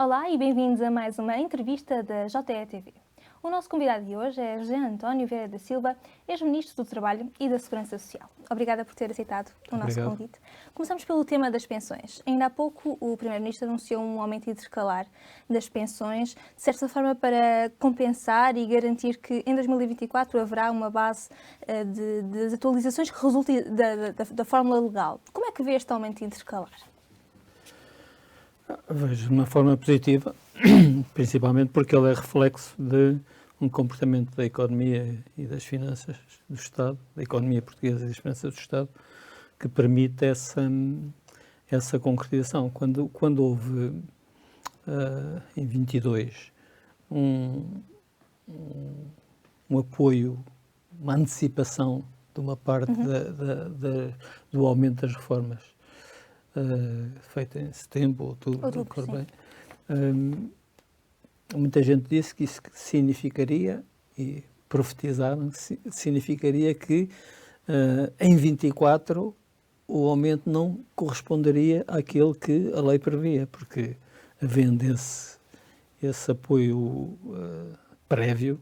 Olá e bem-vindos a mais uma entrevista da JETV. O nosso convidado de hoje é José António Vieira da Silva, ex-ministro do Trabalho e da Segurança Social. Obrigada por ter aceitado o nosso convite. Começamos pelo tema das pensões. Ainda há pouco o Primeiro-Ministro anunciou um aumento intercalar das pensões, de certa forma para compensar e garantir que em 2024 haverá uma base de atualizações que resulte da fórmula legal. Como é que vê este aumento intercalar? Vejo de uma forma positiva, principalmente porque ele é reflexo de um comportamento da economia e das finanças do Estado, da economia portuguesa e das finanças do Estado, que permite essa concretização. Quando houve, em 22, um apoio, uma antecipação de uma parte do aumento das reformas, feita em setembro, outubro, bem. Muita gente disse que isso significaria, e profetizaram, significaria que em 24 o aumento não corresponderia àquele que a lei previa, porque havendo esse apoio prévio,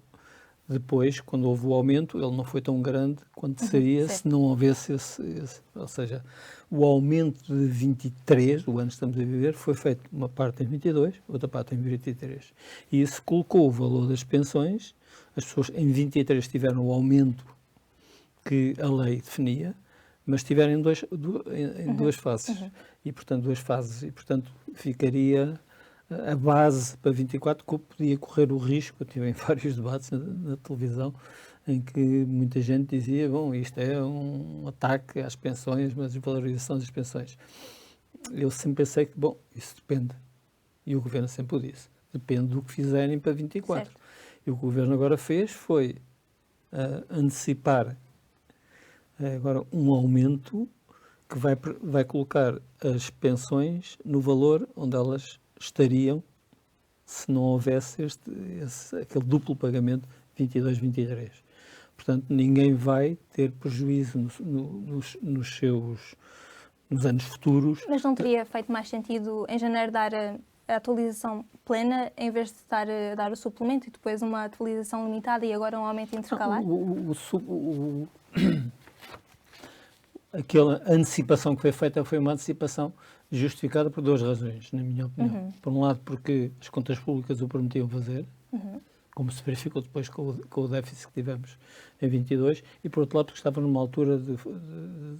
depois, quando houve o aumento, ele não foi tão grande quanto seria se não houvesse esse. Ou seja, o aumento de 23, o ano que estamos a viver, foi feito uma parte em 22, outra parte em 23. E isso colocou o valor das pensões. As pessoas em 23 tiveram o aumento que a lei definia, mas tiveram em duas fases. E, portanto, ficaria a base para 24, que podia correr o risco. Eu tive em vários debates na televisão em que muita gente dizia, bom, isto é um ataque às pensões, mas desvalorização das pensões. Eu sempre pensei que, bom, isso depende. E o Governo sempre o disse. Depende do que fizerem para 24. Certo. E o que o Governo agora fez foi antecipar agora um aumento que vai colocar as pensões no valor onde elas estariam se não houvesse aquele duplo pagamento 22-23. Portanto, ninguém vai ter prejuízo nos anos futuros. Mas não teria feito mais sentido em janeiro dar a atualização plena em vez de dar o suplemento e depois uma atualização limitada e agora um aumento intercalar? Aquela antecipação que foi feita foi uma antecipação justificada por duas razões, na minha opinião. Por um lado, porque as contas públicas o prometiam fazer, como se verificou depois com o déficit que tivemos em 22, e por outro lado, porque estava numa altura de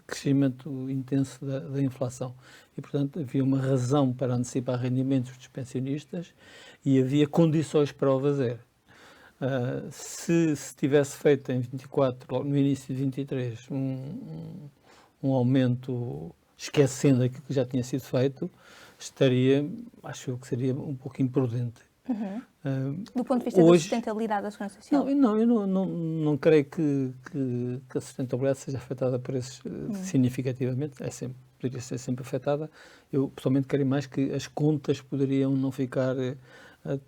crescimento intenso da inflação. E, portanto, havia uma razão para antecipar rendimentos dos pensionistas e havia condições para o fazer. Se tivesse feito em 24, no início de 23, um aumento, esquecendo aquilo que já tinha sido feito, acho eu que seria um pouco imprudente. Do ponto de vista da sustentabilidade da Segurança Social? Não, eu não creio que a sustentabilidade seja afetada por esses significativamente. Poderia ser sempre afetada. Eu, pessoalmente, creio mais que as contas poderiam não ficar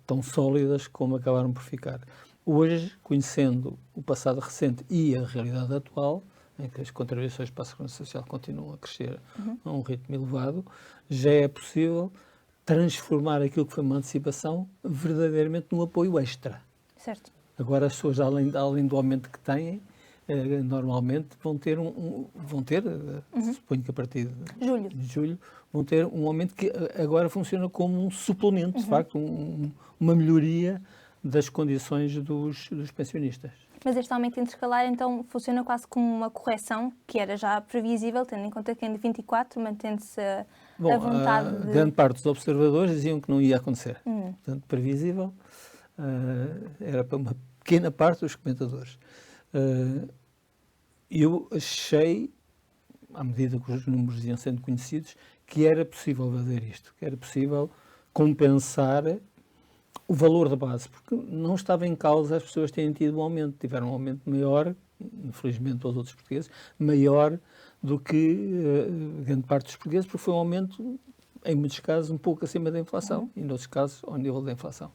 tão sólidas como acabaram por ficar. Hoje, conhecendo o passado recente e a realidade atual, em que as contribuições para a Segurança Social continuam a crescer a um ritmo elevado, já é possível transformar aquilo que foi uma antecipação verdadeiramente num apoio extra. Certo. Agora as pessoas, além do aumento que têm, normalmente vão ter, suponho que a partir de julho, vão ter um aumento que agora funciona como um suplemento, de facto, uma melhoria das condições dos pensionistas. Mas este aumento intercalar, então, funciona quase como uma correção, que era já previsível, tendo em conta que em 24 mantendo-se a vontade de... Grande parte dos observadores diziam que não ia acontecer. Portanto, previsível era para uma pequena parte dos comentadores. Eu achei, à medida que os números iam sendo conhecidos, que era possível fazer isto, que era possível compensar o valor da base, porque não estava em causa as pessoas terem tido um aumento. Tiveram um aumento maior, infelizmente para os outros portugueses, maior do que grande parte dos portugueses, porque foi um aumento, em muitos casos, um pouco acima da inflação, e, noutros casos, ao nível da inflação.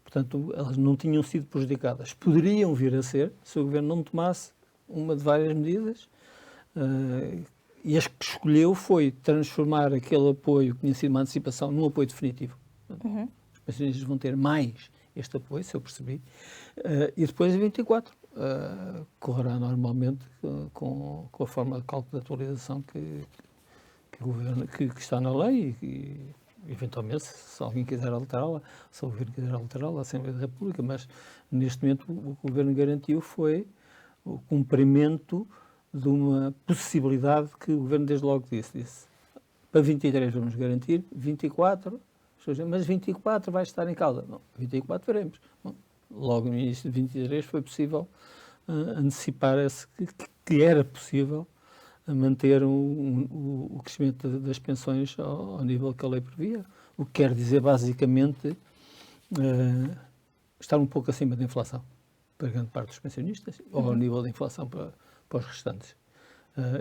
Portanto, elas não tinham sido prejudicadas. Poderiam vir a ser, se o Governo não tomasse uma de várias medidas, e as que escolheu foi transformar aquele apoio, que tinha sido uma antecipação, num apoio definitivo. pensionistas vão ter mais este apoio, se eu percebi, e depois em 24 correrá normalmente com a forma de cálculo de atualização que o Governo, que está na lei e eventualmente, se alguém quiser alterá-la, se o Governo quiser alterá-la, a Assembleia da República, mas neste momento o que o Governo garantiu foi o cumprimento de uma possibilidade que o Governo desde logo disse para 23 vamos garantir, 24, mas 24 vai estar em causa. Não, 24 veremos. Bom, logo no início de 23 foi possível antecipar que era possível manter o crescimento das pensões ao nível que a lei previa, o que quer dizer basicamente estar um pouco acima da inflação para grande parte dos pensionistas, ou ao nível da inflação para os restantes.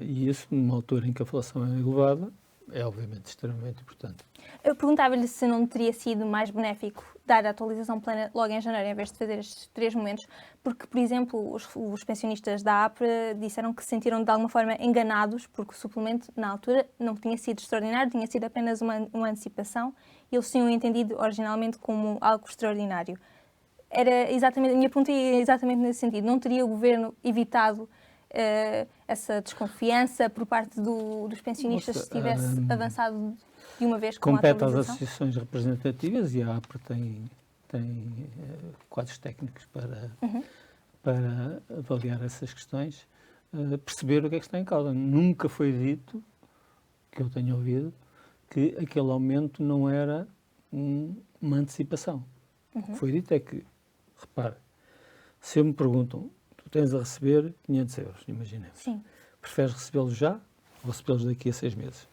E isso, numa altura em que a inflação é elevada, é obviamente extremamente importante. Eu perguntava-lhe se não teria sido mais benéfico dar a atualização plena logo em janeiro, em vez de fazer estes 3 momentos, porque, por exemplo, os pensionistas da APRA disseram que se sentiram de alguma forma enganados, porque o suplemento, na altura, não tinha sido extraordinário, tinha sido apenas uma antecipação, e eles tinham entendido originalmente como algo extraordinário. Era exatamente, a minha pergunta ia exatamente nesse sentido. Não teria o Governo evitado essa desconfiança por parte dos pensionistas se tivesse avançado de uma vez com a atualização? Compete às associações representativas e a APRA tem quadros técnicos para avaliar essas questões, perceber o que é que está em causa. Nunca foi dito, que eu tenho ouvido, que aquele aumento não era uma antecipação. O que foi dito é que, repare, se me perguntam, tu tens a receber 500 euros, imaginemos. Sim. Preferes recebê-los já ou recebê-los daqui a 6 meses?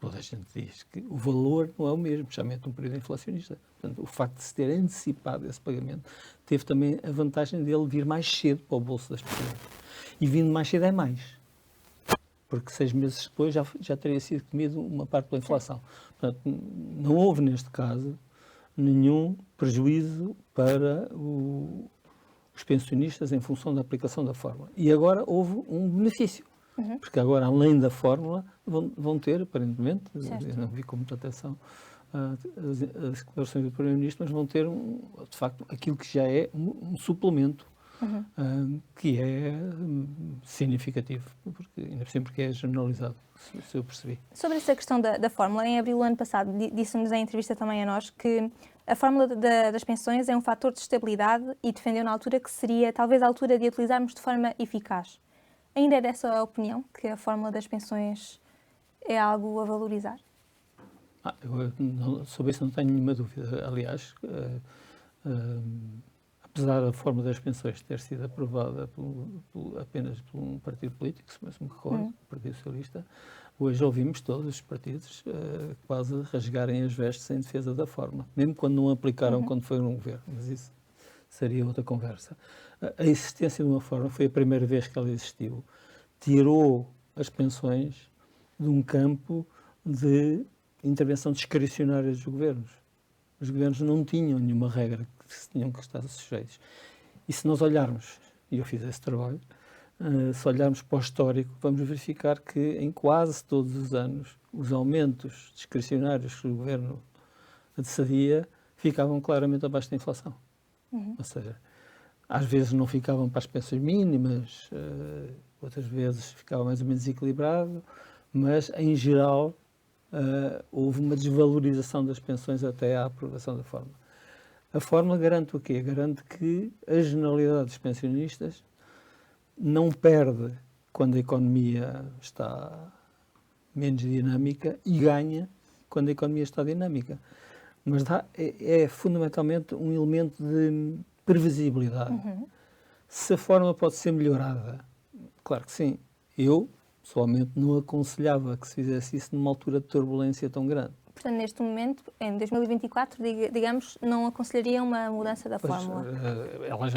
Toda a gente diz que o valor não é o mesmo, especialmente num período inflacionista. Portanto, o facto de se ter antecipado esse pagamento teve também a vantagem dele vir mais cedo para o bolso das pessoas. E vindo mais cedo é mais. Porque 6 meses depois já teria sido comido uma parte pela inflação. Portanto, não houve, neste caso, nenhum prejuízo para os pensionistas em função da aplicação da fórmula. E agora houve um benefício. Porque agora, além da fórmula, vão ter, aparentemente, eu não vi com muita atenção as declarações do Primeiro-Ministro, mas vão ter, de facto, aquilo que já é um suplemento, que é significativo, ainda por cima porque é generalizado, se eu percebi. Sobre essa questão da fórmula, em abril do ano passado, disse-nos em entrevista também a nós que a fórmula das pensões é um fator de estabilidade e defendeu na altura que seria talvez a altura de a utilizarmos de forma eficaz. Ainda é dessa a opinião, que a fórmula das pensões é algo a valorizar? Sobre isso não tenho nenhuma dúvida. Aliás, apesar da fórmula das pensões ter sido aprovada apenas por um partido político, se me recordo, o Partido Socialista, hoje ouvimos todos os partidos quase rasgarem as vestes em defesa da fórmula, mesmo quando não aplicaram quando foi no governo, mas isso seria outra conversa. A existência de uma fórmula foi a primeira vez que ela existiu. Tirou as pensões de um campo de intervenção discricionária dos governos. Os governos não tinham nenhuma regra que se tinham que estar sujeitos. E se nós olharmos, e eu fiz esse trabalho, se olharmos para o histórico, vamos verificar que em quase todos os anos os aumentos discricionários que o governo cedia ficavam claramente abaixo da inflação. Ou seja, às vezes não ficavam para as pensões mínimas, outras vezes ficava mais ou menos equilibrado, mas em geral houve uma desvalorização das pensões até à aprovação da fórmula. A fórmula garante o quê? Garante que a generalidade dos pensionistas não perde quando a economia está menos dinâmica e ganha quando a economia está dinâmica. Mas é fundamentalmente um elemento de previsibilidade. Se a fórmula pode ser melhorada, claro que sim. Eu, pessoalmente, não aconselhava que se fizesse isso numa altura de turbulência tão grande. Portanto, neste momento, em 2024, digamos, não aconselharia uma mudança da fórmula? Ela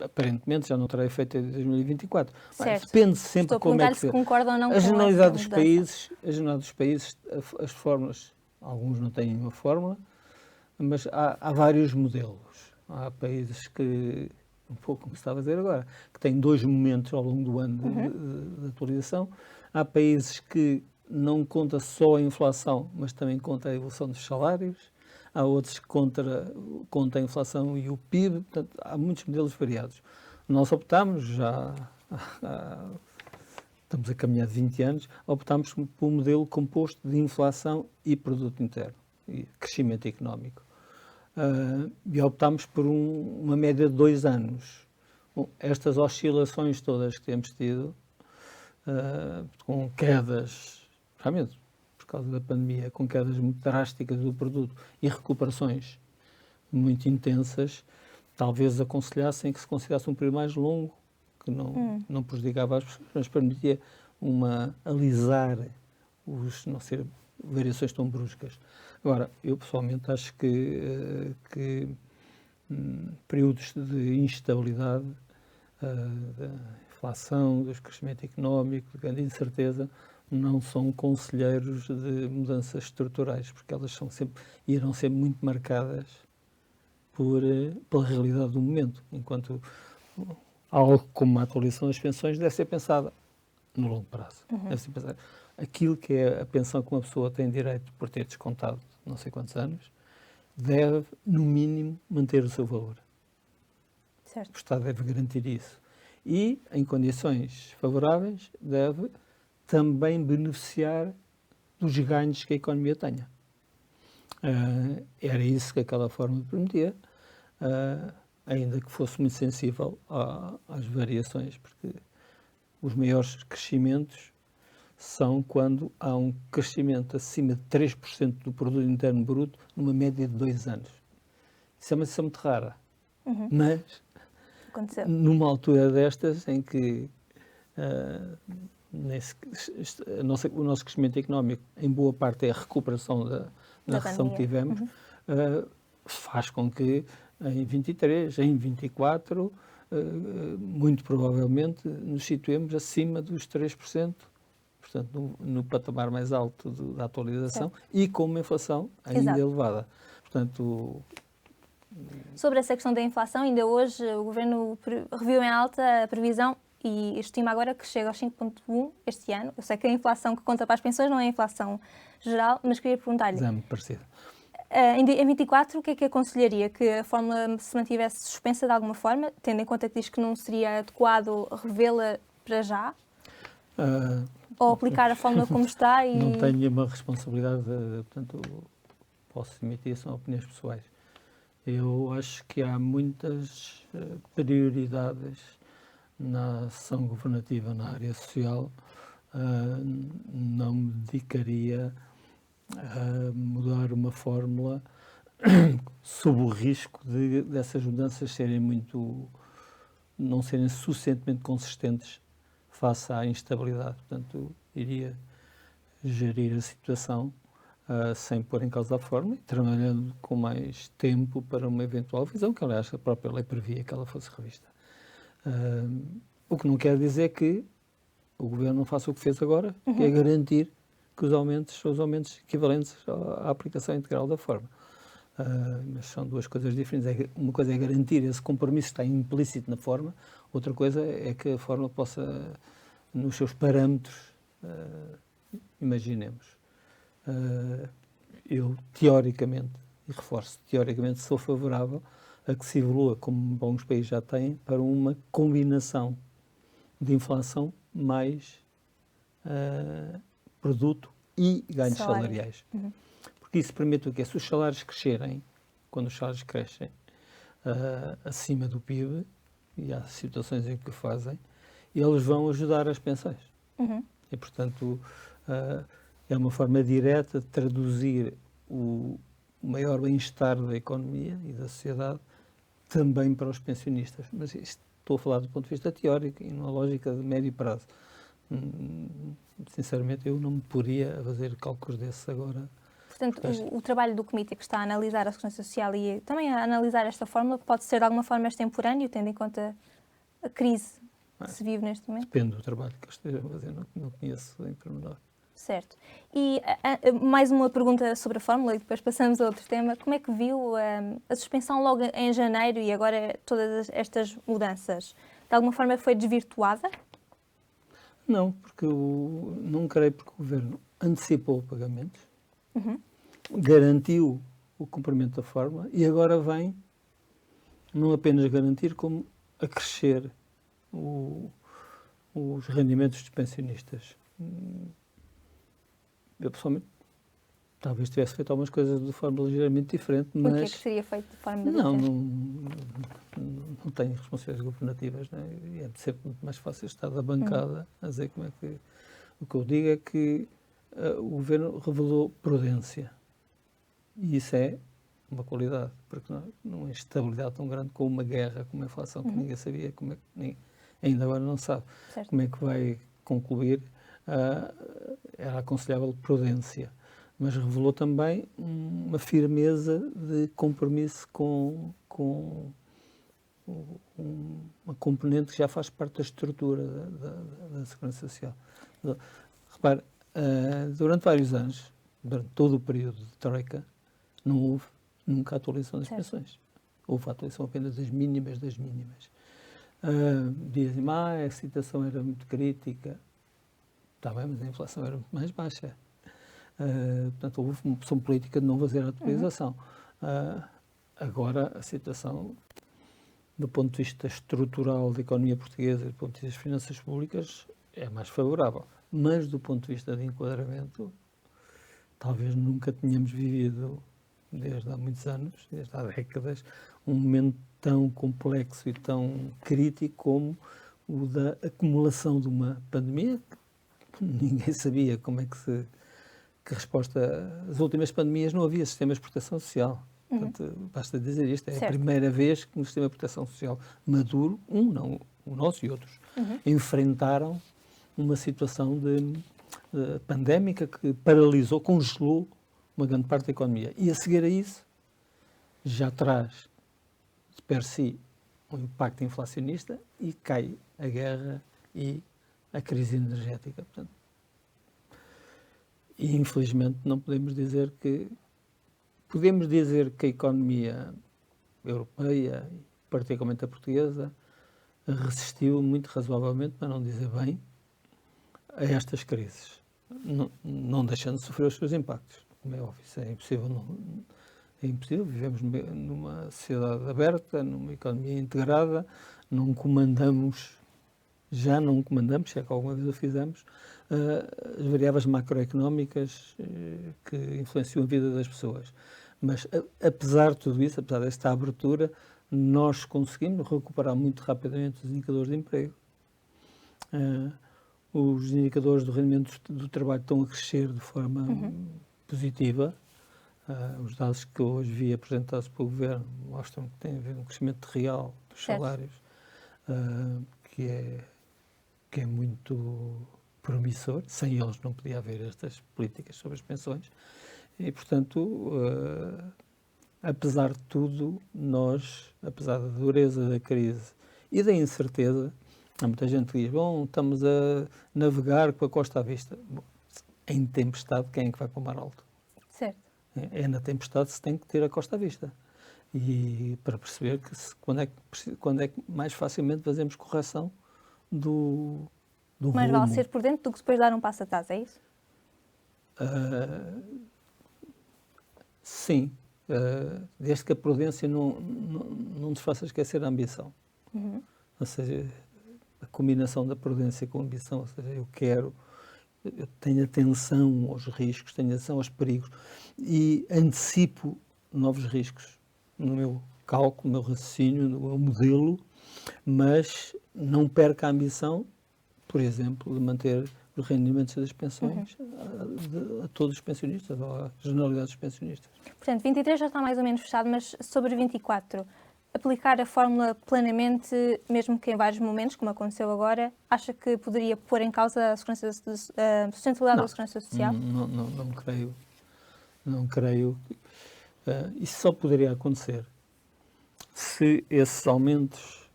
aparentemente já não terá efeito em 2024. Certo. Depende sempre como é que se concorda ou não com a generalidade dos países, as fórmulas, alguns não têm uma fórmula, mas há vários modelos. Há países que, um pouco como se estava a dizer agora, que têm 2 momentos ao longo do ano de atualização. Há países que não conta só a inflação, mas também conta a evolução dos salários. há outros que contra a inflação e o PIB, portanto, há muitos modelos variados. Nós optámos, estamos a caminhar de 20 anos, optámos por um modelo composto de inflação e produto interno, e crescimento económico. E optámos por uma média de 2 anos. Bom, estas oscilações todas que temos tido, com quedas, realmente, por causa da pandemia, com quedas muito drásticas do produto e recuperações muito intensas, talvez aconselhassem que se considerasse um período mais longo, que não prejudicava as pessoas, mas permitia alisar não ser variações tão bruscas. Agora, eu pessoalmente acho que períodos de instabilidade, da inflação, do crescimento económico, de grande incerteza, não são conselheiros de mudanças estruturais, porque elas irão ser muito marcadas pela realidade do momento, enquanto algo como a atualização das pensões deve ser pensada no longo prazo. Deve ser pensada. Aquilo que é a pensão que uma pessoa tem direito por ter descontado não sei quantos anos, deve, no mínimo, manter o seu valor. Certo. O Estado deve garantir isso. E, em condições favoráveis, deve também beneficiar dos ganhos que a economia tenha. Era isso que aquela forma permitia, ainda que fosse muito sensível às variações, porque os maiores crescimentos são quando há um crescimento acima de 3% do produto interno bruto numa média de 2 anos. Isso é uma situação muito rara. Mas, numa altura destas, em que o nosso crescimento económico, em boa parte, é a recuperação da recessão que tivemos, faz com que em 23, em 24, muito provavelmente nos situemos acima dos 3%, portanto, no patamar mais alto da atualização, certo, e com uma inflação ainda elevada. Portanto, sobre essa questão da inflação, ainda hoje o Governo reviu em alta a previsão e estima agora que chega aos 5,1 este ano. Eu sei que a inflação que conta para as pensões não é a inflação geral, mas queria perguntar-lhe... É muito parecido. Em 24, o que é que aconselharia? Que a fórmula se mantivesse suspensa de alguma forma, tendo em conta que diz que não seria adequado revê-la para já? Ou aplicar a fórmula como está e... Não tenho nenhuma responsabilidade, portanto, posso emitir, são opiniões pessoais. Eu acho que há muitas prioridades na ação governativa na área social. Não me dedicaria a mudar uma fórmula sob o risco dessas mudanças não serem suficientemente consistentes face à instabilidade. Portanto, iria gerir a situação sem pôr em causa a fórmula e trabalhando com mais tempo para uma eventual revisão, que aliás a própria lei previa que ela fosse revista. O que não quer dizer que o Governo não faça o que fez agora, que é garantir que os aumentos são os aumentos equivalentes à aplicação integral da forma. Mas são duas coisas diferentes. Uma coisa é garantir esse compromisso que está implícito na forma, outra coisa é que a forma possa, nos seus parâmetros, imaginemos. Eu, teoricamente, e reforço, teoricamente sou favorável a que se evolua, como bons países já têm, para uma combinação de inflação mais produto e ganhos salariais. Porque isso permite o quê? Se os salários crescerem, quando os salários crescem acima do PIB, e há situações em que o fazem, eles vão ajudar as pensões. E, portanto, é uma forma direta de traduzir o maior bem-estar da economia e da sociedade também para os pensionistas. Mas isto, estou a falar do ponto de vista teórico e numa lógica de médio prazo. Sinceramente, eu não me poria fazer cálculos desses agora. Portanto, o trabalho do comitê que está a analisar a segurança social e também a analisar esta fórmula pode ser de alguma forma extemporâneo, tendo em conta a crise que se vive neste momento? Depende do trabalho que eu esteja a fazer, não conheço em pormenor. Certo. E mais uma pergunta sobre a fórmula e depois passamos a outro tema. Como é que viu a suspensão logo em janeiro e agora todas estas mudanças? De alguma forma foi desvirtuada? Não, porque não creio, porque o Governo antecipou pagamentos, garantiu o cumprimento da fórmula e agora vem não apenas garantir, como acrescer os rendimentos dos pensionistas. Eu, pessoalmente, talvez tivesse feito algumas coisas de forma ligeiramente diferente, mas... Porquê que seria feito de forma Não, diferente? não tenho responsabilidades governativas, né? É sempre muito mais fácil estar da bancada a dizer como é que... O que eu digo é que o governo revelou prudência. E isso é uma qualidade, porque numa instabilidade tão grande como uma guerra, como a inflação, que ninguém sabia, como é que, ainda agora não sabe Certo. como é que vai concluir, era aconselhável prudência. Mas revelou também uma firmeza de compromisso com uma componente que já faz parte da estrutura da Segurança Social. Repare, durante vários anos, durante todo o período de Troika, não houve nunca atualização das pensões. Houve a atualização apenas das mínimas das mínimas. Dizem, a situação era muito crítica. Está bem, mas a inflação era muito mais baixa. Portanto, houve uma opção política de não fazer a atualização. Agora, a situação, do ponto de vista estrutural da economia portuguesa e do ponto de vista das finanças públicas, é mais favorável. Mas, do ponto de vista de enquadramento, talvez nunca tenhamos vivido, desde há muitos anos, desde há décadas, um momento tão complexo e tão crítico como o da acumulação de uma pandemia. Ninguém sabia como é que resposta... As últimas pandemias não havia sistemas de proteção social. Portanto, basta dizer isto, é a primeira vez que um sistema de proteção social maduro, não, o nosso e outros, enfrentaram uma situação de pandémica que paralisou, congelou uma grande parte da economia. E a seguir a isso, já traz de per si um impacto inflacionista e cai a guerra e a crise energética. Portanto, e infelizmente não podemos dizer que... Podemos dizer que a economia europeia, particularmente a portuguesa, resistiu muito razoavelmente, para não dizer bem, a estas crises, não deixando de sofrer os seus impactos. Como é óbvio, isso é impossível. É impossível. Vivemos numa sociedade aberta, numa economia integrada, já não comandamos, se é que alguma vez o fizemos, as variáveis macroeconómicas que influenciam a vida das pessoas. Mas, apesar de tudo isso, apesar desta abertura, nós conseguimos recuperar muito rapidamente os indicadores de emprego. Os indicadores do rendimento do trabalho estão a crescer de forma positiva. Os dados que hoje vi apresentados pelo Governo mostram que tem havido um crescimento real dos salários, que é muito promissor. Sem eles não podia haver estas políticas sobre as pensões. E, portanto, apesar de tudo, nós, apesar da dureza da crise e da incerteza, há muita gente que diz, estamos a navegar com a costa à vista. Bom, em tempestade, quem é que vai para o mar alto? Certo. É na tempestade que se tem que ter a costa à vista. E para perceber que quando é que mais facilmente fazemos correção do Mais rumo. vale ser por dentro do que depois dar um passo atrás, é isso? Sim. Desde que a prudência não nos faça esquecer a ambição. Ou seja, a combinação da prudência com a ambição, ou seja, eu tenho atenção aos riscos, tenho atenção aos perigos e antecipo novos riscos no meu cálculo, no meu raciocínio, no meu modelo, mas não perca a ambição, por exemplo, de manter os rendimentos das pensões a todos os pensionistas, ou à generalidade dos pensionistas. Portanto, 23 já está mais ou menos fechado, mas sobre 24, aplicar a fórmula plenamente, mesmo que em vários momentos, como aconteceu agora, acha que poderia pôr em causa a sustentabilidade da Segurança Social? Não creio. Isso só poderia acontecer se esses aumentos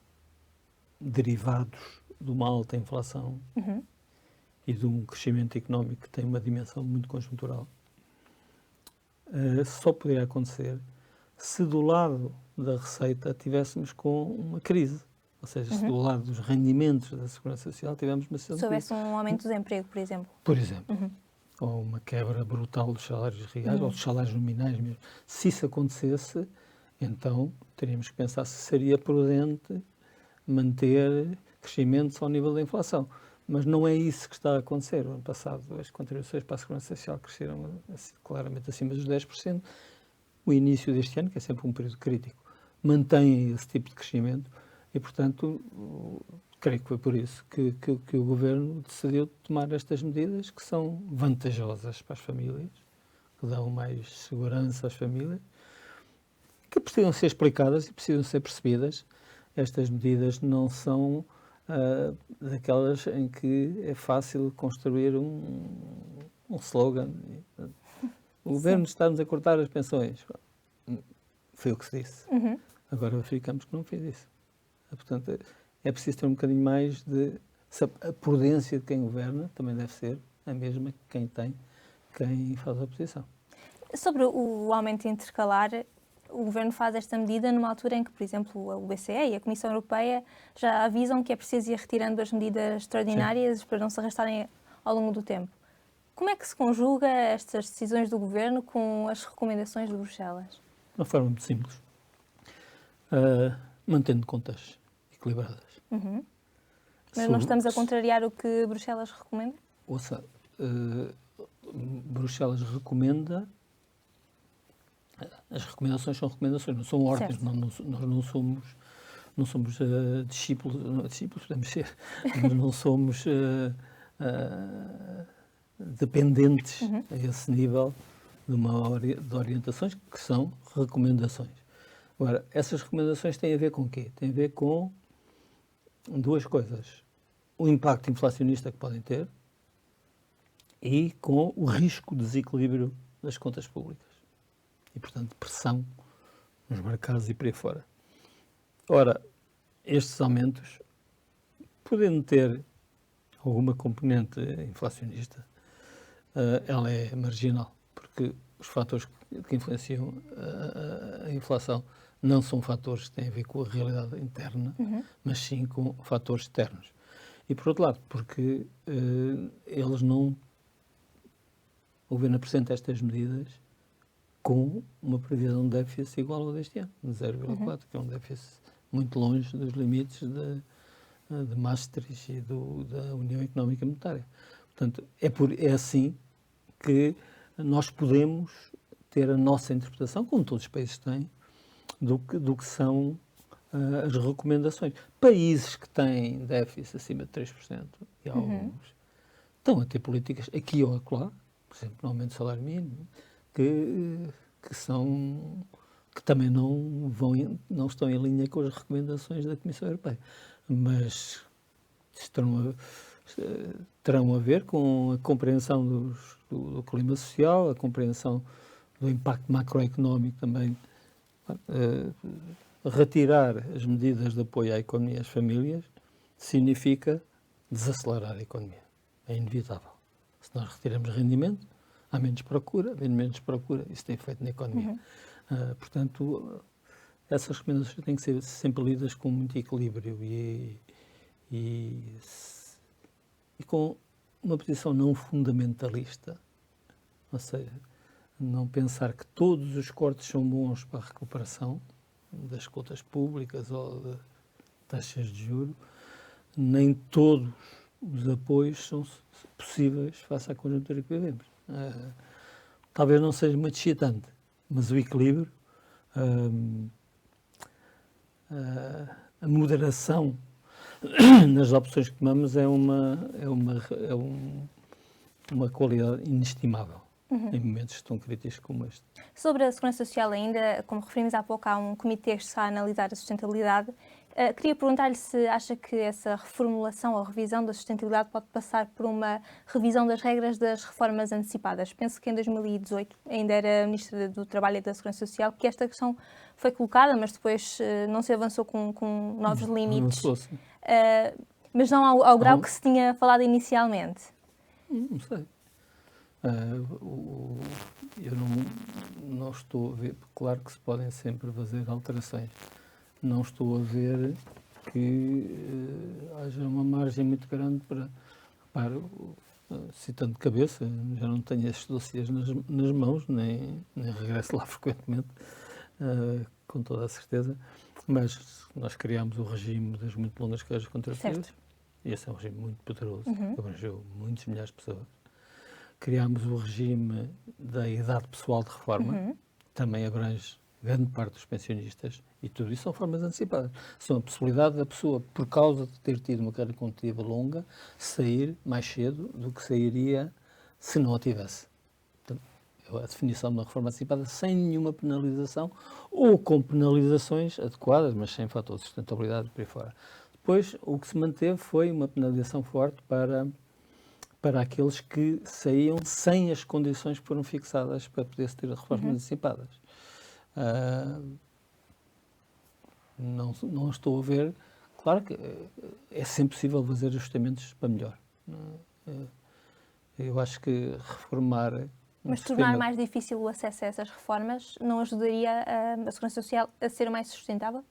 derivados de uma alta inflação e de um crescimento económico que tem uma dimensão muito conjuntural, só poderia acontecer se do lado da receita tivéssemos com uma crise. Ou seja, se do lado dos rendimentos da Segurança Social tivéssemos uma situação de crise. Se houvesse um aumento do desemprego, por exemplo. Por exemplo. ou uma quebra brutal dos salários reais, ou dos salários nominais mesmo. Se isso acontecesse, então teríamos que pensar se seria prudente manter crescimentos ao nível da inflação. Mas não é isso que está a acontecer. O ano passado as contribuições para a Segurança Social cresceram claramente acima dos 10%. O início deste ano, que é sempre um período crítico, mantém esse tipo de crescimento e, portanto, creio que foi por isso que o Governo decidiu tomar estas medidas que são vantajosas para as famílias, que dão mais segurança às famílias, que precisam ser explicadas e precisam ser percebidas. Estas medidas não são daquelas em que é fácil construir um slogan. O Governo está-nos a cortar as pensões. Foi o que se disse. Agora verificamos que não fez isso. Portanto, é preciso ter um bocadinho mais de... A prudência de quem governa também deve ser a mesma que quem faz a oposição. Sobre o aumento intercalar, o Governo faz esta medida numa altura em que, por exemplo, o BCE e a Comissão Europeia já avisam que é preciso ir retirando as medidas extraordinárias para não se arrastarem ao longo do tempo. Como é que se conjuga estas decisões do Governo com as recomendações de Bruxelas? De uma forma muito simples. Mantendo contas equilibradas. Mas não estamos a contrariar o que Bruxelas recomenda? Ouça, Bruxelas recomenda... As recomendações são recomendações, não são ordens. Nós não somos discípulos podemos ser, mas não somos dependentes a esse nível de orientações que são recomendações. Agora, essas recomendações têm a ver com o quê? Têm a ver com duas coisas. O impacto inflacionista que podem ter e com o risco de desequilíbrio das contas públicas. E, portanto, pressão nos mercados e por aí fora. Ora, estes aumentos, podendo ter alguma componente inflacionista, ela é marginal, porque os fatores que influenciam a inflação não são fatores que têm a ver com a realidade interna, mas sim com fatores externos. E, por outro lado, porque o Governo apresenta estas medidas com uma previsão de déficit igual ao deste ano, de 0,4, que é um déficit muito longe dos limites de Maastricht e da União Económica e Monetária. Portanto, é assim que nós podemos ter a nossa interpretação, como todos os países têm, do que são as recomendações. Países que têm déficit acima de 3%, e alguns, estão a ter políticas aqui ou acolá, por exemplo, no aumento do salário mínimo, que também não estão em linha com as recomendações da Comissão Europeia. Mas terão a ver com a compreensão do clima social, a compreensão do impacto macroeconómico também. Retirar as medidas de apoio à economia e às famílias significa desacelerar a economia. É inevitável. Se nós retiramos rendimento, há menos procura, havendo menos procura, isso tem efeito na economia. Portanto, essas recomendações têm que ser sempre lidas com muito equilíbrio e com uma posição não fundamentalista, ou seja, não pensar que todos os cortes são bons para a recuperação das contas públicas ou de taxas de juros, nem todos os apoios são possíveis face à conjuntura que vivemos. Talvez não seja muito excitante, mas o equilíbrio, a moderação nas opções que tomamos é uma qualidade inestimável em momentos tão críticos como este. Sobre a Segurança Social ainda, como referimos há pouco, há um comitê que está a analisar a sustentabilidade. Queria perguntar-lhe se acha que essa reformulação ou revisão da sustentabilidade pode passar por uma revisão das regras das reformas antecipadas. Penso que em 2018, ainda era Ministra do Trabalho e da Segurança Social, que esta questão foi colocada, mas depois não se avançou com novos limites. Mas não ao grau que se tinha falado inicialmente. Não sei. Eu não estou a ver, claro que se podem sempre fazer alterações. Não estou a ver que haja uma margem muito grande para... Repare, citando de cabeça, já não tenho estes dossiês nas mãos, nem regresso lá frequentemente, com toda a certeza, mas nós criámos o regime das muito longas carreiras contributivas, e esse é um regime muito poderoso, que abrangeu muitos milhares de pessoas. Criámos o regime da idade pessoal de reforma, também abrange grande parte dos pensionistas, e tudo isso são formas antecipadas. São a possibilidade da pessoa, por causa de ter tido uma carreira contributiva longa, sair mais cedo do que sairia se não a tivesse. Portanto, é a definição de uma reforma antecipada sem nenhuma penalização, ou com penalizações adequadas, mas sem fator de sustentabilidade por aí fora. Depois, o que se manteve foi uma penalização forte para aqueles que saíam sem as condições que foram fixadas para poder-se ter reformas antecipadas. Não estou a ver. Claro que é sempre possível fazer ajustamentos para melhor. Eu acho que reformar... Mas tornar mais difícil o acesso a essas reformas não ajudaria a Segurança Social a ser mais sustentável?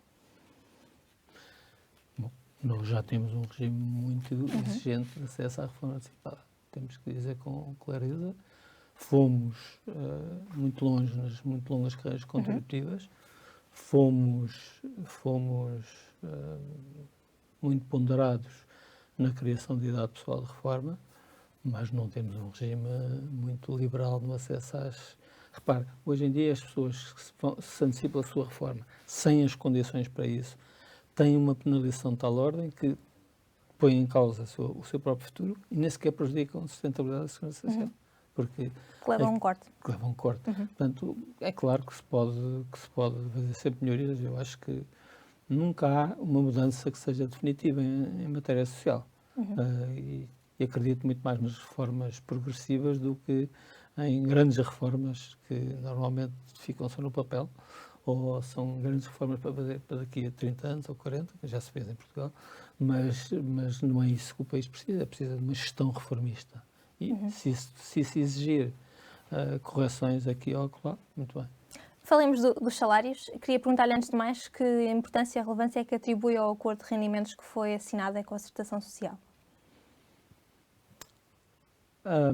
Bom, nós já temos um regime muito exigente de acesso à reforma antecipada. Temos que dizer com clareza. Fomos muito longe nas muito longas carreiras contributivas. Fomos muito ponderados na criação de idade pessoal de reforma, mas não temos um regime muito liberal no acesso às... Repare, hoje em dia as pessoas que se antecipam a sua reforma sem as condições para isso têm uma penalização de tal ordem que põe em causa o seu próprio futuro e nem sequer prejudicam a sustentabilidade da segurança social. Porque que leva a um corte. Que leva a um corte. Portanto, é claro que se pode fazer sempre melhorias. Eu acho que nunca há uma mudança que seja definitiva em matéria social. E acredito muito mais nas reformas progressivas do que em grandes reformas que normalmente ficam só no papel, ou são grandes reformas para fazer para daqui a 30 anos ou 40, que já se fez em Portugal, mas não é isso que o país precisa. Precisa de uma gestão reformista. E se exigir correções aqui ou lá, muito bem. Falemos dos salários. Queria perguntar-lhe, antes de mais, que importância e relevância é que atribui ao acordo de rendimentos que foi assinado em concertação social? A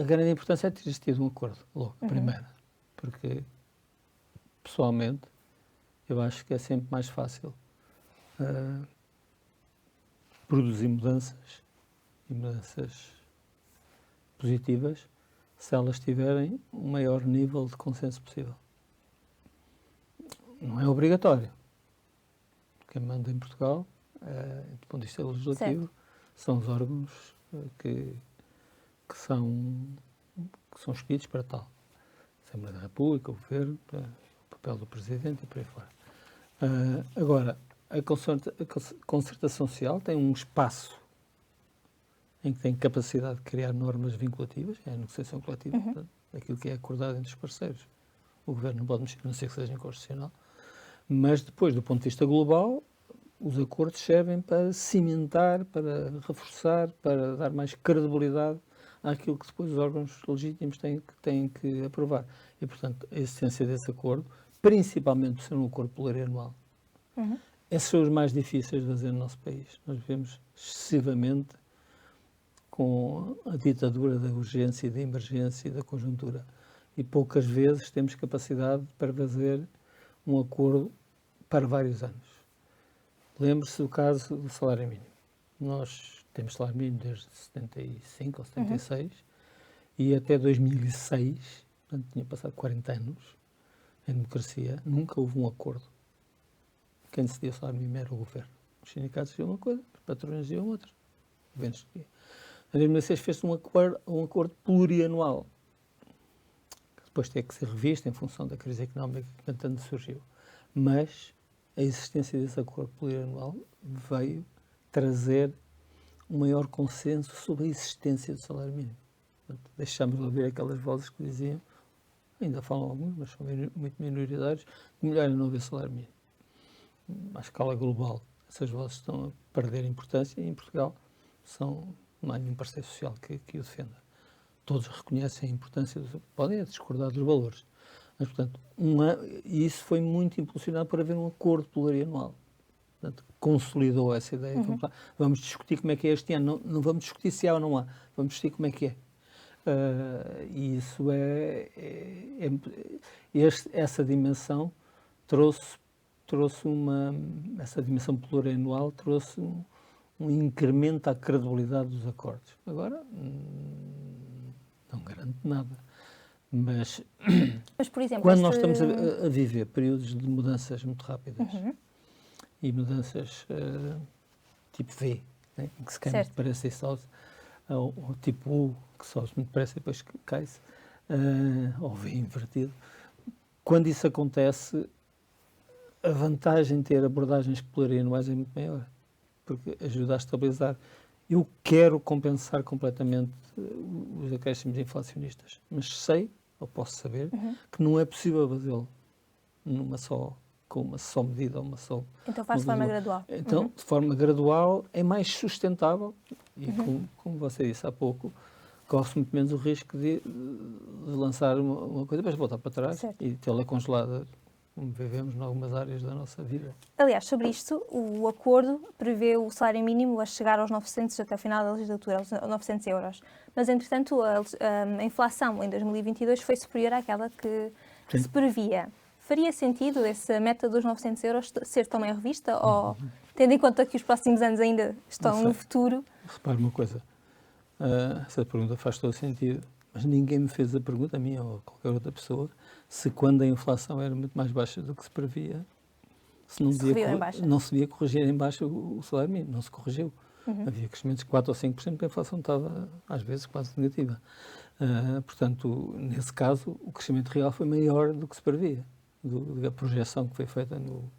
grande importância é ter existido um acordo, logo, primeiro. Porque, pessoalmente, eu acho que é sempre mais fácil produzir mudanças positivas se elas tiverem o maior nível de consenso possível. Não é obrigatório. Quem manda em Portugal, do ponto de vista legislativo, são os órgãos que são escolhidos para tal. A Assembleia da República, o Governo, o papel do Presidente e por aí fora. Agora, a concertação social tem um espaço em que tem capacidade de criar normas vinculativas, é a negociação coletiva, portanto, aquilo que é acordado entre os parceiros. O Governo não pode mexer, a não ser que seja inconstitucional. Mas depois, do ponto de vista global, os acordos servem para cimentar, para reforçar, para dar mais credibilidade àquilo que depois os órgãos legítimos têm que aprovar. E, portanto, a existência desse acordo, principalmente por ser um acordo plurianual, esses são os mais difíceis de fazer no nosso país. Nós vivemos excessivamente com a ditadura da urgência e da emergência e da conjuntura. E poucas vezes temos capacidade para fazer um acordo para vários anos. Lembre-se do caso do salário mínimo. Nós temos salário mínimo desde 75 ou 76 e até 2006, portanto tinha passado 40 anos em democracia, nunca houve um acordo. Quem decidia o salário mínimo era o governo. Os sindicatos diziam uma coisa, os patrões diziam outra. O governo escolhia. Em 2006 fez-se um acordo plurianual, que depois teve que ser revisto em função da crise económica que tanto surgiu. Mas a existência desse acordo plurianual veio trazer um maior consenso sobre a existência do salário mínimo. Portanto, deixámos de ouvir aquelas vozes que diziam, ainda falam alguns, mas são muito minoritários, que melhor é não haver salário mínimo. À escala global, essas vozes estão a perder importância e em Portugal não há nenhum parceiro social que o defenda. Todos reconhecem a importância, podem discordar dos valores. Mas, portanto, e isso foi muito impulsionado por haver um acordo plurianual. Portanto, consolidou essa ideia. Vamos discutir como é que é este ano. Não vamos discutir se há ou não há. Vamos discutir como é que é. E isso essa dimensão trouxe essa dimensão plurianual trouxe um incremento à credibilidade dos acordos. Agora, não garante nada. Mas por exemplo, quando nós estamos a viver períodos de mudanças muito rápidas e mudanças tipo V, né, em que se cai muito depressa e sobe, ou tipo U, que sobe muito depressa e depois cai-se, ou V invertido, quando isso acontece, a vantagem de ter abordagens plurianuais é muito maior, porque ajuda a estabilizar. Eu quero compensar completamente os acréscimos inflacionistas, mas sei, ou posso saber, que não é possível fazê-lo com uma só medida ou uma só... Então faz de forma gradual. Então, de forma gradual, é mais sustentável e, como você disse há pouco, corre-se muito menos o risco de lançar uma coisa, depois voltar para trás e tê-la congelada, como vivemos em algumas áreas da nossa vida. Aliás, sobre isto, o acordo prevê o salário mínimo a chegar aos 900 até o final da legislatura, aos 900 euros. Mas, entretanto, a inflação em 2022 foi superior àquela que se previa. Faria sentido essa meta dos 900 euros ser também revista? Ou, tendo em conta que os próximos anos ainda estão no futuro... Repare uma coisa, essa pergunta faz todo sentido, mas ninguém me fez a pergunta, a mim ou a qualquer outra pessoa, se quando a inflação era muito mais baixa do que se previa, não se devia corrigir em baixa o salário mínimo. Não se corrigiu. Havia crescimentos de 4 ou 5%, porque a inflação estava, às vezes, quase negativa. Portanto, nesse caso, o crescimento real foi maior do que se previa, da projeção que foi feita o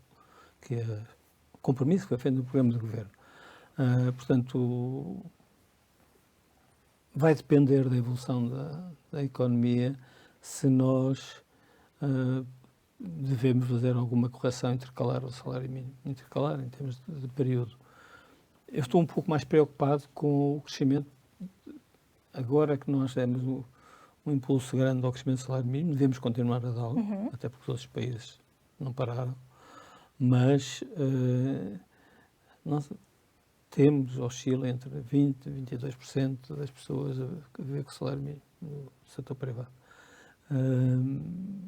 compromisso que foi feito no programa do Governo. Portanto, vai depender da evolução da economia se nós devemos fazer alguma correção intercalar ao salário mínimo, intercalar em termos de período. Eu estou um pouco mais preocupado com o crescimento, agora que nós demos um impulso grande ao crescimento do salário mínimo, devemos continuar a dá-lo, até porque os outros países não pararam, mas nós oscila entre 20% e 22% das pessoas a viver com o salário mínimo no setor privado.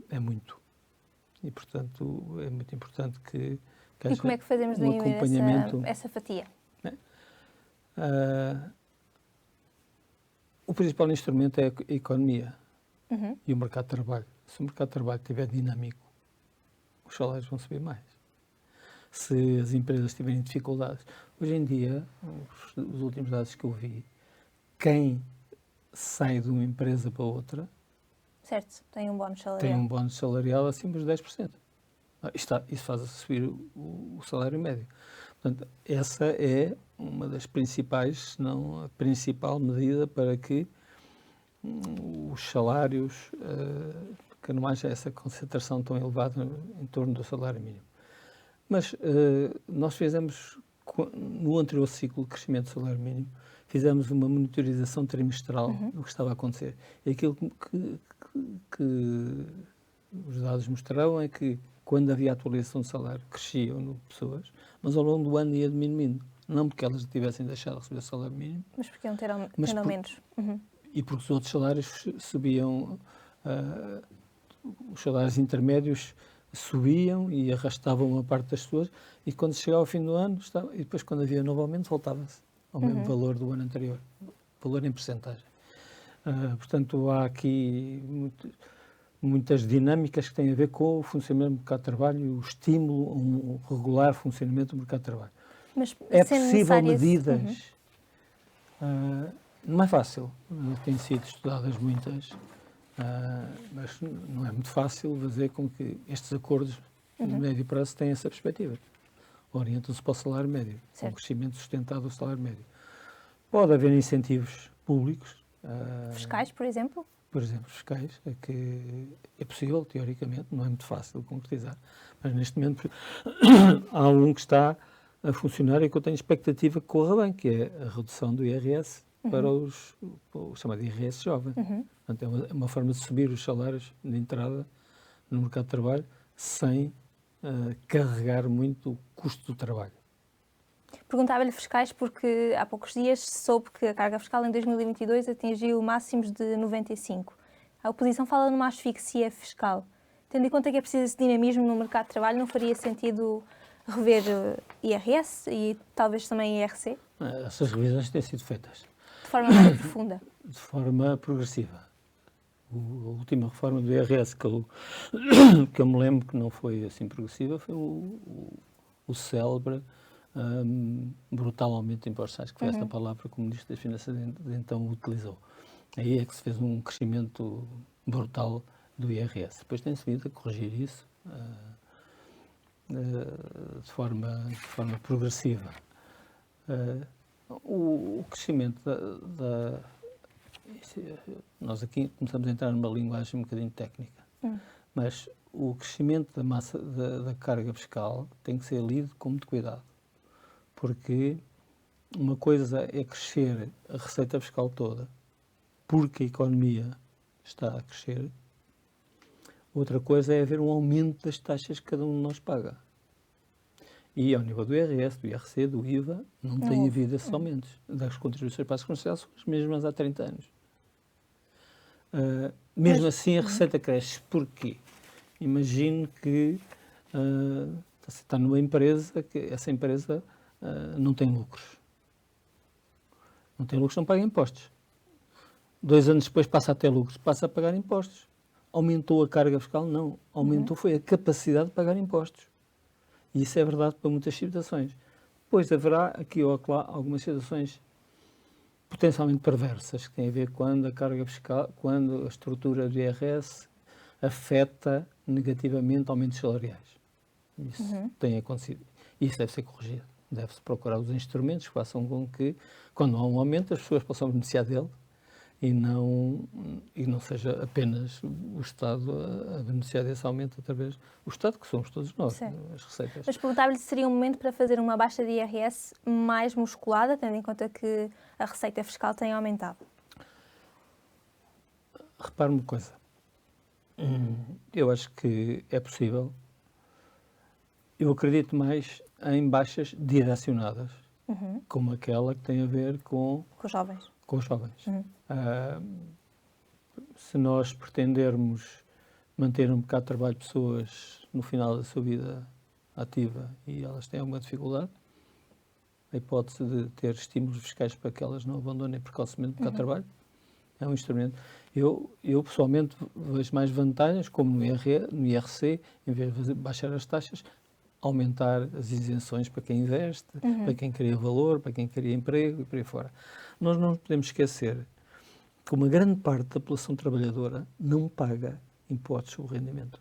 É muito. E, portanto, é muito importante que haja E como é que fazemos daí essa fatia? O principal instrumento é a economia e o mercado de trabalho. Se o mercado de trabalho estiver dinâmico, os salários vão subir mais. Se as empresas tiverem dificuldades. Hoje em dia, os últimos dados que eu vi, quem sai de uma empresa para outra... Certo, tem um bónus salarial. Tem um bónus salarial acima dos 10%. Isso faz subir o salário médio. Portanto, essa é uma das principais, se não a principal medida para que os salários, que não haja essa concentração tão elevada em torno do salário mínimo. Mas nós fizemos, no anterior ciclo de crescimento do salário mínimo, fizemos uma monitorização trimestral do que estava a acontecer. E aquilo que os dados mostravam é que, quando havia atualização de salário, cresciam pessoas, mas ao longo do ano ia diminuindo. Não porque elas tivessem deixado de receber o salário mínimo, mas porque iam ter aumentos. E porque os outros salários subiam, os salários intermédios subiam e arrastavam uma parte das pessoas, e quando chegava ao fim do ano, e depois quando havia novo aumento, voltava-se ao mesmo valor do ano anterior, valor em percentagem. Portanto, há aqui muitas dinâmicas que têm a ver com o funcionamento do mercado de trabalho e o estímulo a um regular funcionamento do mercado de trabalho. Mas, é possível medidas, não é fácil, têm sido estudadas muitas, mas não é muito fácil fazer com que estes acordos de médio prazo tenham essa perspectiva. Orientam-se para o salário médio, com um crescimento sustentado do salário médio. Pode haver incentivos públicos. Fiscais, por exemplo? Por exemplo, fiscais, que é possível, teoricamente, não é muito fácil de concretizar, mas neste momento há um que está a funcionar e que eu tenho expectativa que corra bem, que é a redução do IRS para o chamado IRS jovem. Portanto, é uma forma de subir os salários de entrada no mercado de trabalho sem carregar muito o custo do trabalho. Perguntava-lhe fiscais porque há poucos dias soube que a carga fiscal em 2022 atingiu máximos de 95. A oposição fala numa asfixia fiscal. Tendo em conta que é preciso esse dinamismo no mercado de trabalho, não faria sentido rever IRS e talvez também IRC? Essas revisões têm sido feitas. De forma mais profunda? De forma progressiva. A última reforma do IRS que eu me lembro que não foi assim progressiva foi o célebre brutal aumento de impostos, acho que foi esta palavra que o Ministro das Finanças então utilizou. Aí é que se fez um crescimento brutal do IRS. Depois tem-se vindo a corrigir isso de forma progressiva. O crescimento nós aqui começamos a entrar numa linguagem um bocadinho técnica, mas o crescimento da massa da carga fiscal tem que ser lido com muito cuidado, porque uma coisa é crescer a receita fiscal toda, porque a economia está a crescer. Outra coisa é haver um aumento das taxas que cada um de nós paga. E ao nível do IRS, do IRC, do IVA, não tem havido esses aumentos. Das contribuições para a Segurança Social são as mesmas há 30 anos. Mesmo assim, a receita cresce. Porquê? Imagine que você está numa empresa, que essa empresa não tem lucros. Não tem lucros, não paga impostos. 2 anos depois passa a ter lucros, passa a pagar impostos. Aumentou a carga fiscal? Não. Aumentou foi a capacidade de pagar impostos. E isso é verdade para muitas situações. Depois haverá aqui ou acolá algumas situações potencialmente perversas, que têm a ver quando a carga fiscal, quando a estrutura do IRS afeta negativamente aumentos salariais. Isso tem acontecido. Isso deve ser corrigido. Deve-se procurar os instrumentos que façam com que, quando há um aumento, as pessoas possam beneficiar dele e não seja apenas o Estado a beneficiar desse aumento através do Estado, que somos todos nós, as receitas. Mas perguntava-lhe se seria um momento para fazer uma baixa de IRS mais musculada, tendo em conta que a receita fiscal tem aumentado. Repare uma coisa. Eu acho que é possível. Eu acredito mais em baixas direcionadas, como aquela que tem a ver com os jovens. Com os jovens. Se nós pretendermos manter um bocado de trabalho de pessoas no final da sua vida ativa e elas têm alguma dificuldade, a hipótese de ter estímulos fiscais para que elas não abandonem precocemente o mercado de trabalho é um instrumento. Eu pessoalmente vejo mais vantagens, como no IRC, em vez de baixar as taxas, aumentar as isenções para quem investe, para quem cria valor, para quem cria emprego e por aí fora. Nós não podemos esquecer que uma grande parte da população trabalhadora não paga impostos sobre o rendimento.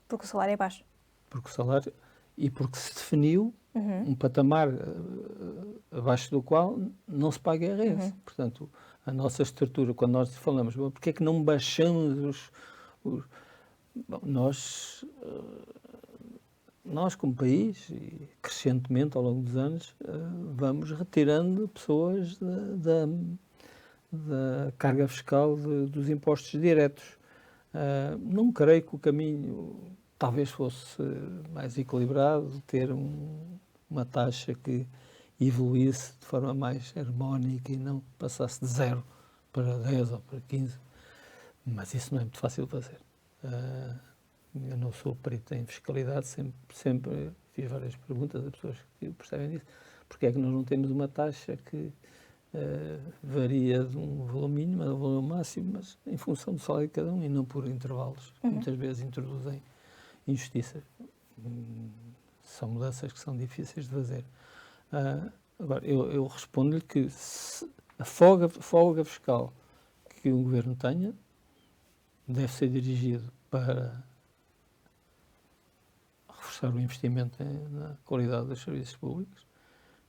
Porque o salário é baixo. Porque o salário... E porque se definiu um patamar abaixo do qual não se paga IRS. Portanto, a nossa estrutura, quando nós falamos, porque é que não baixamos Bom, nós, como país, e crescentemente ao longo dos anos, vamos retirando pessoas da carga fiscal dos impostos diretos. Não creio que o caminho talvez fosse mais equilibrado, ter uma taxa que evoluísse de forma mais harmónica e não passasse de 0 para 10 ou para 15. Mas isso não é muito fácil de fazer. Eu não sou perito em fiscalidade, sempre fiz várias perguntas a pessoas que percebem disso. Porque é que nós não temos uma taxa que varia de um valor mínimo a um valor máximo, mas em função do salário de cada um e não por intervalos, que muitas vezes introduzem injustiça. São mudanças que são difíceis de fazer. Agora, eu respondo-lhe que a folga fiscal que o Governo tenha deve ser dirigido para reforçar o investimento na qualidade dos serviços públicos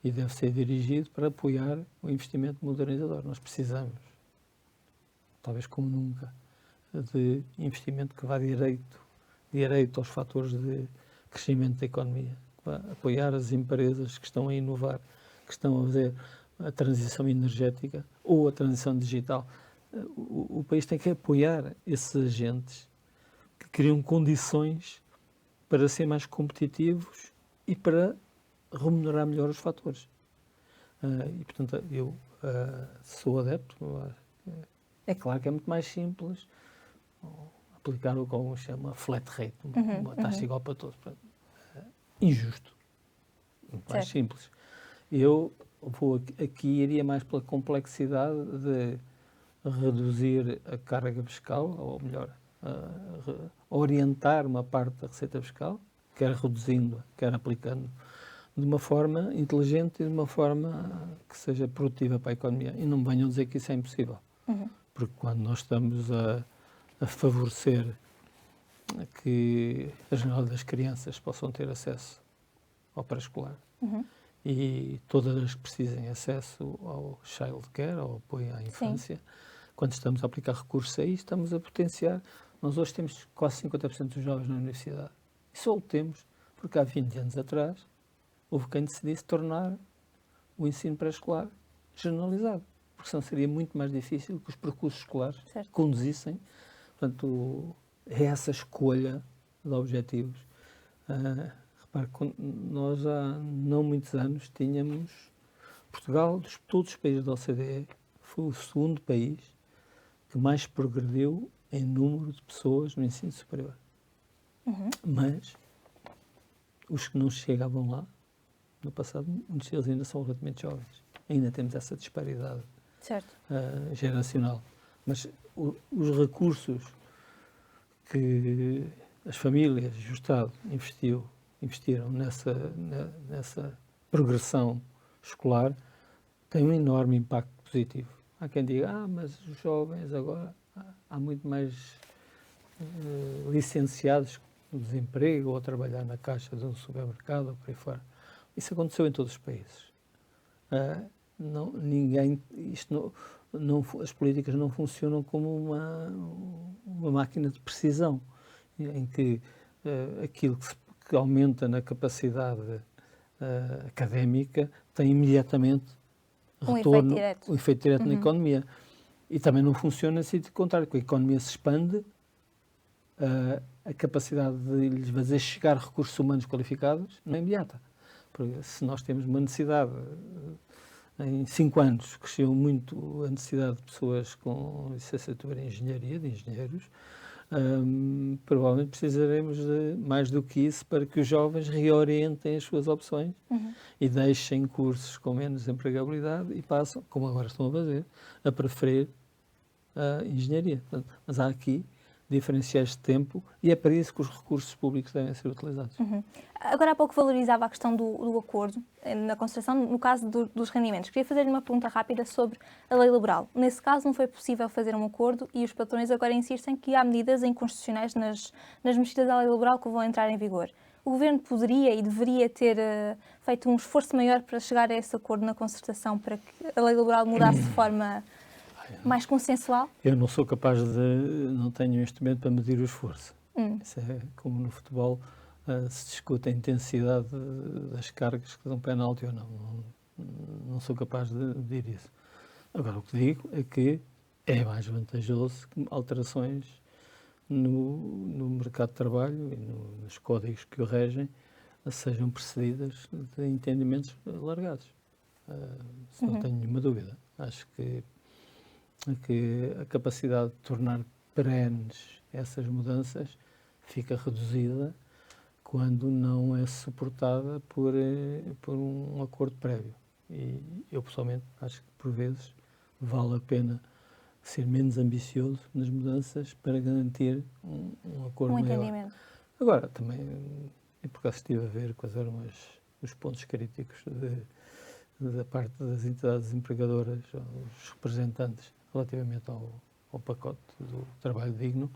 e deve ser dirigido para apoiar o investimento modernizador. Nós precisamos, talvez como nunca, de investimento que vá direito aos fatores de crescimento da economia, que vá apoiar as empresas que estão a inovar, que estão a fazer a transição energética ou a transição digital. O país tem que apoiar esses agentes que criam condições para ser mais competitivos e para remunerar melhor os fatores. E, portanto, eu sou adepto. É claro que é muito mais simples aplicar o que alguns chamam flat rate, uma taxa igual para todos. Portanto, injusto. Muito mais simples. Eu aqui iria mais pela complexidade de reduzir a carga fiscal, ou melhor, orientar uma parte da receita fiscal, quer reduzindo, quer aplicando, de uma forma inteligente e de uma forma que seja produtiva para a economia. E não me venham dizer que isso é impossível. Porque quando nós estamos a favorecer que a generalidade das crianças possam ter acesso ao pré-escolar e todas as que precisem acesso ao child care, ao apoio à infância, quando estamos a aplicar recursos aí, estamos a potenciar. Nós hoje temos quase 50% dos jovens na universidade. E só o temos porque há 20 anos atrás houve quem decidisse tornar o ensino pré-escolar generalizado. Porque senão seria muito mais difícil que os percursos escolares conduzissem. Portanto, é essa escolha de objetivos. Repare, nós há não muitos anos tínhamos Portugal, de todos os países da OCDE, foi o segundo país que mais progrediu em número de pessoas no ensino superior. Mas os que não chegavam lá, no passado, muitos deles ainda são relativamente jovens. Ainda temos essa disparidade geracional. Mas os recursos que as famílias e o Estado investiram nessa progressão escolar têm um enorme impacto positivo. Há quem diga, mas os jovens agora, há muito mais licenciados no desemprego ou a trabalhar na caixa de um supermercado ou por aí fora. Isso aconteceu em todos os países. As políticas não funcionam como uma máquina de precisão, em que aquilo que aumenta na capacidade académica tem imediatamente retorno, um efeito direto na economia. E também não funciona no sentido contrário, porque a economia se expande, a capacidade de lhes fazer chegar recursos humanos qualificados não é imediata. Porque se nós temos uma necessidade, em 5 anos cresceu muito a necessidade de pessoas com licenciatura em engenharia, de engenheiros, provavelmente precisaremos de mais do que isso para que os jovens reorientem as suas opções e deixem cursos com menos empregabilidade e passam, como agora estão a fazer, a preferir a engenharia. Mas há aqui diferenciais de tempo e é para isso que os recursos públicos devem ser utilizados. Agora há pouco valorizava a questão do acordo na concertação, no caso dos rendimentos. Queria fazer-lhe uma pergunta rápida sobre a lei laboral. Nesse caso não foi possível fazer um acordo e os patrões agora insistem que há medidas inconstitucionais nas mexidas à lei laboral que vão entrar em vigor. O Governo poderia e deveria ter feito um esforço maior para chegar a esse acordo na concertação para que a lei laboral mudasse de forma mais consensual? Eu não sou capaz não tenho um instrumento para medir o esforço. Isso é como no futebol, se discute a intensidade das cargas que dão penalti ou não. Não sou capaz de medir isso. Agora, o que digo é que é mais vantajoso que alterações no mercado de trabalho e nos códigos que o regem sejam precedidas de entendimentos largados. Isso não tenho nenhuma dúvida. Acho que a capacidade de tornar perenes essas mudanças fica reduzida quando não é suportada por um acordo prévio. E eu, pessoalmente, acho que, por vezes, vale a pena ser menos ambicioso nas mudanças para garantir um acordo maior. Entendimento. Agora, também, por acaso estive a ver quais eram os pontos críticos da parte das entidades empregadoras, os representantes, relativamente ao pacote do trabalho digno.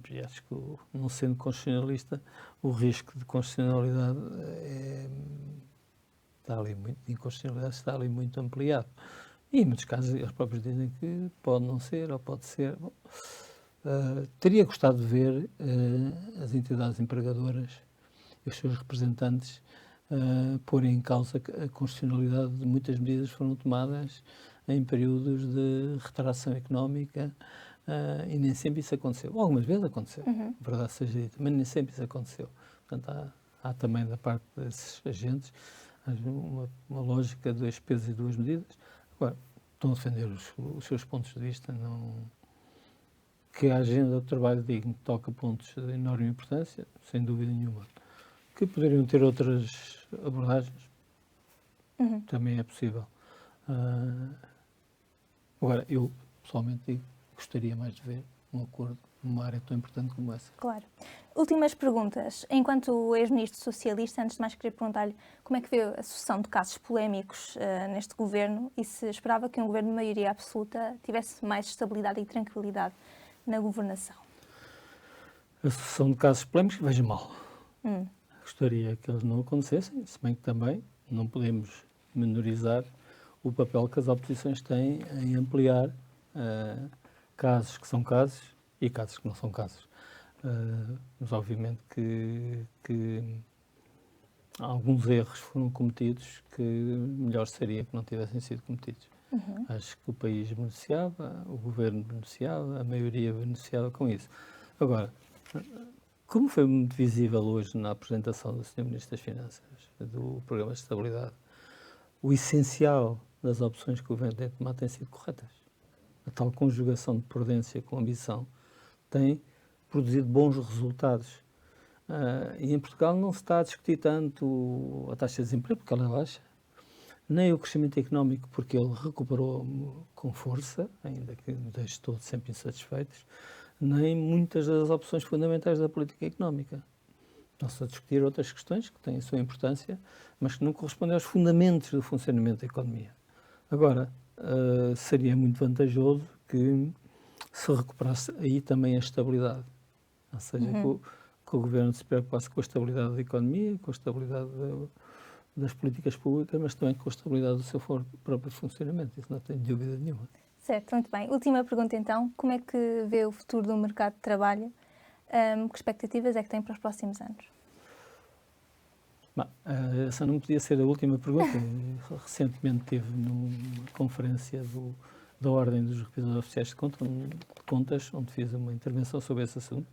E acho que, não sendo constitucionalista, o risco de constitucionalidade de inconstitucionalidade está ali muito ampliado. E, em muitos casos, eles próprios dizem que pode não ser ou pode ser. Bom, teria gostado de ver as entidades empregadoras e os seus representantes porem em causa a constitucionalidade de muitas medidas que foram tomadas em períodos de retração económica e nem sempre isso aconteceu. Algumas vezes aconteceu, verdade seja dita, mas nem sempre isso aconteceu. Portanto, há também da parte desses agentes uma lógica de 2 pesos e 2 medidas. Agora, estão a defender os seus pontos de vista, não... Que a agenda do trabalho digno toca pontos de enorme importância, sem dúvida nenhuma. Que poderiam ter outras abordagens, também é possível. Agora, eu pessoalmente digo, gostaria mais de ver um acordo numa área tão importante como essa. Claro. Últimas perguntas. Enquanto ex-ministro socialista, antes de mais queria perguntar-lhe como é que vê a sucessão de casos polémicos neste governo e se esperava que um governo de maioria absoluta tivesse mais estabilidade e tranquilidade na governação. A sucessão de casos polémicos vejo mal. Gostaria que eles não acontecessem, se bem que também não podemos menorizar o papel que as oposições têm em ampliar casos que são casos e casos que não são casos. Mas obviamente que alguns erros foram cometidos que melhor seria que não tivessem sido cometidos. Acho que o país beneficiava, o governo beneficiava, a maioria beneficiava com isso. Agora, como foi muito visível hoje na apresentação do Sr. Ministro das Finanças, do Programa de Estabilidade, o essencial das opções que o governo tem tomado têm sido corretas. A tal conjugação de prudência com ambição tem produzido bons resultados. E em Portugal não se está a discutir tanto a taxa de desemprego, porque ela é baixa, nem o crescimento económico, porque ele recuperou com força, ainda que nos deixe todos sempre insatisfeitos, nem muitas das opções fundamentais da política económica. Estão-se a discutir outras questões que têm a sua importância, mas que não correspondem aos fundamentos do funcionamento da economia. Agora, seria muito vantajoso que se recuperasse aí também a estabilidade. Ou seja, que o governo se preocupasse com a estabilidade da economia, com a estabilidade das políticas públicas, mas também com a estabilidade do seu próprio funcionamento. Isso não tenho dúvida nenhuma. Certo, muito bem. Última pergunta então. Como é que vê o futuro do mercado de trabalho? Que expectativas é que tem para os próximos anos? Bom, essa não podia ser a última pergunta. Recentemente estive numa conferência da Ordem dos Revisores Oficiais de Contas, onde fiz uma intervenção sobre esse assunto.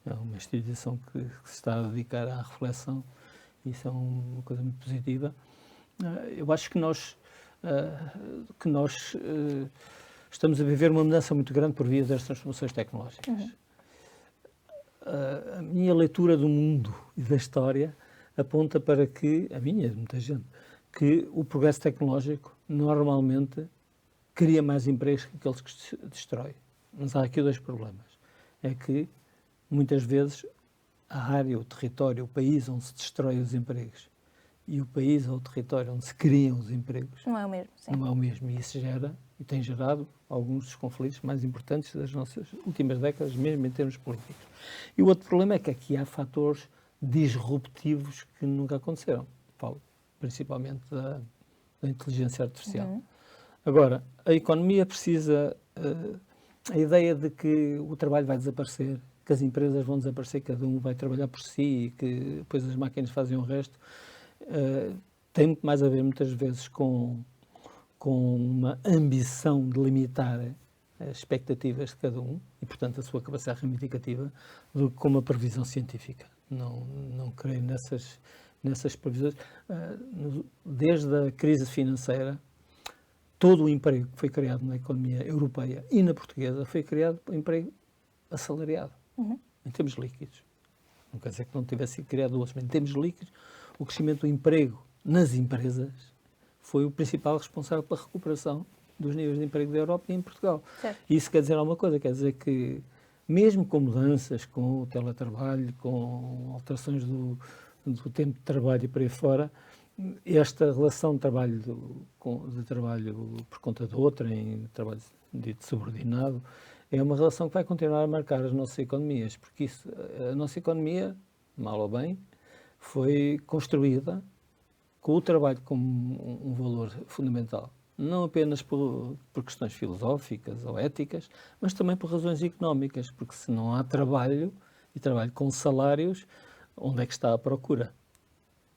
É uma instituição que se está a dedicar à reflexão. Isso é uma coisa muito positiva. Eu acho que nós estamos a viver uma mudança muito grande por via das transformações tecnológicas. A minha leitura do mundo e da história aponta para que, a minha e de muita gente, que o progresso tecnológico normalmente cria mais empregos que aqueles que destrói. Mas há aqui 2 problemas. É que, muitas vezes, a área, o território, o país onde se destrói os empregos e o país ou o território onde se criam os empregos não é o mesmo. Sim. Não é o mesmo. E isso gera e tem gerado alguns dos conflitos mais importantes das nossas últimas décadas, mesmo em termos políticos. E o outro problema é que aqui há fatores disruptivos que nunca aconteceram. Falo principalmente da inteligência artificial. Agora, a economia precisa... a ideia de que o trabalho vai desaparecer, que as empresas vão desaparecer, cada um vai trabalhar por si e que depois as máquinas fazem o resto, tem muito mais a ver, muitas vezes, com uma ambição de limitar as expectativas de cada um e, portanto, a sua capacidade reivindicativa, do que com uma previsão científica. Não creio nessas previsões. Desde a crise financeira, todo o emprego que foi criado na economia europeia e na portuguesa foi criado por emprego assalariado, em termos líquidos. Não quer dizer que não tivesse sido criado outros, mas em termos líquidos, o crescimento do emprego nas empresas foi o principal responsável pela recuperação dos níveis de emprego da Europa e em Portugal. Certo. Isso quer dizer alguma coisa, quer dizer que, mesmo com mudanças, com o teletrabalho, com alterações do tempo de trabalho e por aí fora, esta relação de trabalho por conta de outra, em trabalho dito subordinado, é uma relação que vai continuar a marcar as nossas economias, porque a nossa economia, mal ou bem, foi construída com o trabalho como um valor fundamental. Não apenas por questões filosóficas ou éticas, mas também por razões económicas, porque se não há trabalho, e trabalho com salários, onde é que está a procura?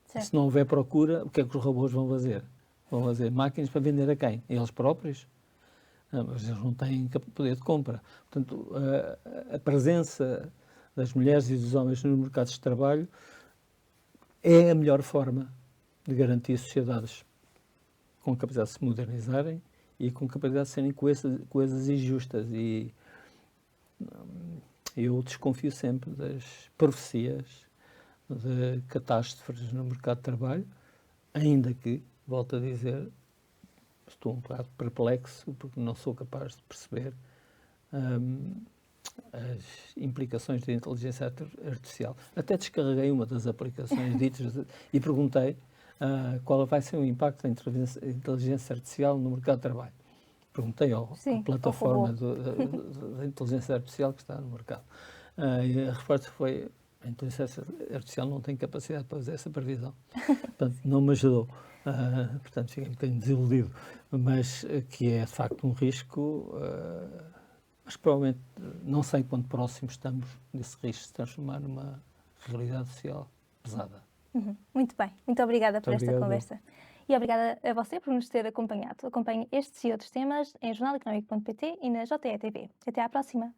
Certo. Se não houver procura, o que é que os robôs vão fazer? Vão fazer máquinas para vender a quem? A eles próprios? Mas eles não têm poder de compra. Portanto, a presença das mulheres e dos homens nos mercados de trabalho é a melhor forma de garantir sociedades com capacidade de se modernizarem e com capacidade de serem coesas e justas. E eu desconfio sempre das profecias de catástrofes no mercado de trabalho, ainda que, volto a dizer, estou um bocado perplexo porque não sou capaz de perceber as implicações da inteligência artificial. Até descarreguei uma das aplicações ditas e perguntei qual vai ser o impacto da inteligência artificial no mercado de trabalho. Perguntei à plataforma da inteligência artificial que está no mercado. E a resposta foi: a inteligência artificial não tem capacidade para fazer essa previsão. Portanto, não me ajudou. Portanto, fiquei um bocadinho desiludido. Mas que é, de facto, um risco, mas provavelmente não sei quanto próximo estamos desse risco de se transformar numa realidade social pesada. Muito bem. Muito obrigada por esta conversa. E obrigada a você por nos ter acompanhado. Acompanhe estes e outros temas em jornaleconómico.pt e na JETV. Até à próxima.